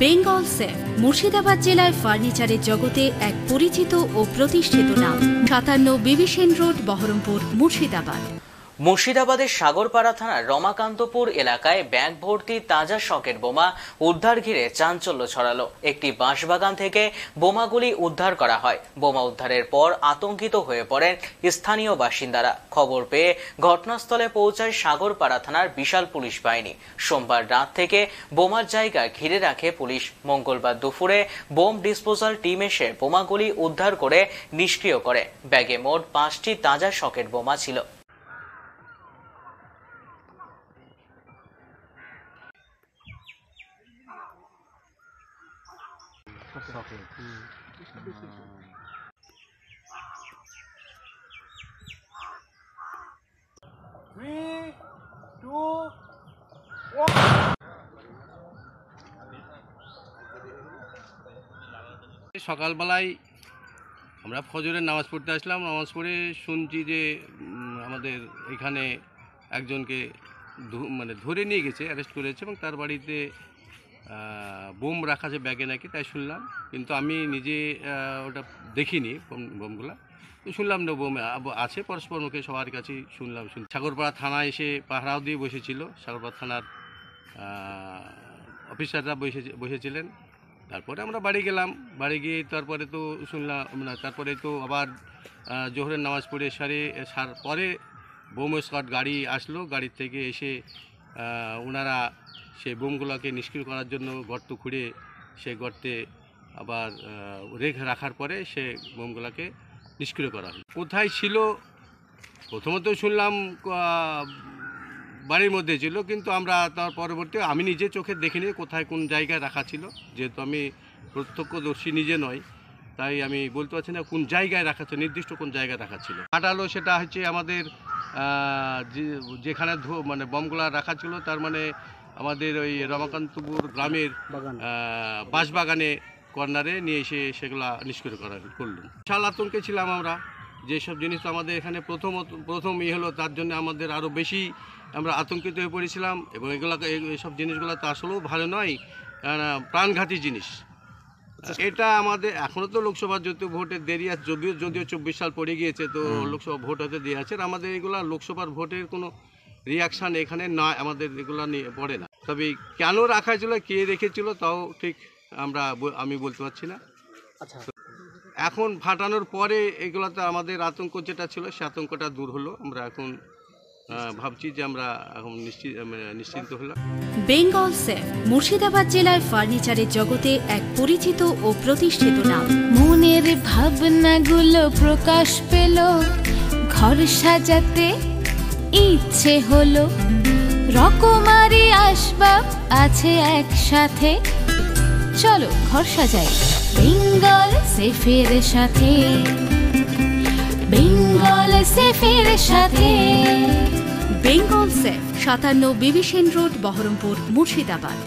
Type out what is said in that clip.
Bengal safe Murshidabad জেলায় ফার্নিচারের জগতে এক পরিচিত ও প্রতিষ্ঠিত নাম। ৫৭ বিবি সেন রোড, বহরমপুর, মুর্শিদাবাদ। মুর্শিদাবাদের সাগরপাড়া থানার রমাকান্তপুর এলাকায় ব্যাগ ভর্তি তাজা শকেট বোমা উদ্ধার ঘিরে চাঞ্চল্য ছড়ালো। একটি বাঁশবাগান থেকে বোমাগুলি উদ্ধার করা হয়। বোমা উদ্ধারের পর আতঙ্কিত হয়ে পড়েন স্থানীয় বাসিন্দারা। খবর পেয়ে ঘটনাস্থলে পৌঁছায় সাগরপাড়া থানার বিশাল পুলিশ বাহিনী। সোমবার রাত থেকে বোমার জায়গা ঘিরে রাখে পুলিশ। মঙ্গলবার দুপুরে বোম ডিসপোজাল টিম এসে বোমাগুলি উদ্ধার করে নিষ্ক্রিয় করে। ব্যাগে মোট 5টি তাজা শকেট বোমা ছিল। সকালবেলায় আমরা ফজরের নামাজ পড়তে আসলাম। নামাজ পড়ে শুনছি যে আমাদের এখানে একজনকে ধরে নিয়ে গেছে, অ্যারেস্ট করেছে এবং তার বাড়িতে বোম রাখা আছে ব্যাগে নাকি, তাই শুনলাম। কিন্তু আমি নিজে ওটা দেখিনি বোমগুলা, তো শুনলাম না বোম আছে। পরস্পর মুখে সবার কাছেই শুনলাম। সাগরপাড়া থানা এসে পাহারাও দিয়ে বসেছিল, সাগরপাড়া থানার অফিসাররা বসেছিলেন। তারপরে আমরা বাড়ি গেলাম। বাড়ি গিয়ে তারপরে তো শুনলাম তারপরে তো আবার জোহরের নামাজ পড়ে পরে বোম স্কোয়াড গাড়ি আসলো। গাড়ির থেকে এসে ওনারা সেই বোমগুলোকে নিষ্ক্রিয় করার জন্য গর্ত খুঁড়ে সে গর্তে আবার রেখে রাখার পরে সে বোমগুলোকে নিষ্ক্রিয় করা হয়। কোথায় ছিল প্রথমত শুনলাম বাড়ির মধ্যে ছিল, কিন্তু আমরা তার পরবর্তী আমি নিজে চোখে দেখিনি কোথায় কোন জায়গায় রাখা ছিল। যেহেতু আমি প্রত্যক্ষদর্শী নিজে নয়, তাই আমি বলতে পারছি না কোন জায়গায় রাখা ছিল, নির্দিষ্ট কোন জায়গায় রাখা ছিল। ফাটালো সেটা হচ্ছে আমাদের যেখানে বমগুলা রাখা ছিল, তার মানে আমাদের ওই রমাকান্তপুর গ্রামের বাঁশবাগানে কর্নারে নিয়ে এসে সেগুলা নিষ্ক্রিয় করলাম। বিশাল আতঙ্কে ছিলাম আমরা। যেসব জিনিস আমাদের এখানে প্রথম হলো, তার জন্য আমাদের আরও বেশি আমরা আতঙ্কিত হয়ে পড়েছিলাম। এবং এইসব জিনিসগুলো তো আসলেও ভালো নয়, প্রাণঘাতী জিনিস। এটা আমাদের এখনও তো লোকসভা ভোটের দেরি আছে, যদিও 24 সাল পড়ে গিয়েছে, তো লোকসভা ভোট হতে দেরি আছে। আমাদের এগুলা লোকসভার ভোটের কোনো রিয়াকশান এখানে নয়, আমাদের এগুলো নিয়ে পড়ে না। তবে কেন রাখা ছিল, কে রেখেছিল, তাও ঠিক আমি বলতে পারছি না। আচ্ছা, এখন ফাটানোর পরে এগুলোতে আমাদের আতঙ্ক যেটা ছিল, সে আতঙ্কটা দূর হলো। আমরা এখন ভাবছি যে আমরা এখন নিশ্চিন্ত হলাম। বেঙ্গল সেফ মুর্শিদাবাদ জেলায় ফার্নিচারের জগতে এক পরিচিত ও প্রতিষ্ঠিত নাম। মনের ভাবনাগুলো প্রকাশ পেল, ঘর সাজাতে ইচ্ছে হলো, রকমারি আসবাব আছে একসাথে, চলো ঘর সাজাই বেঙ্গল সেফের সাথে, বেঙ্গল সেফের সাথে। বেঙ্গল সেফ ৫৭ বিবি সেন রোড, বহরমপুর, মুর্শিদাবাদ।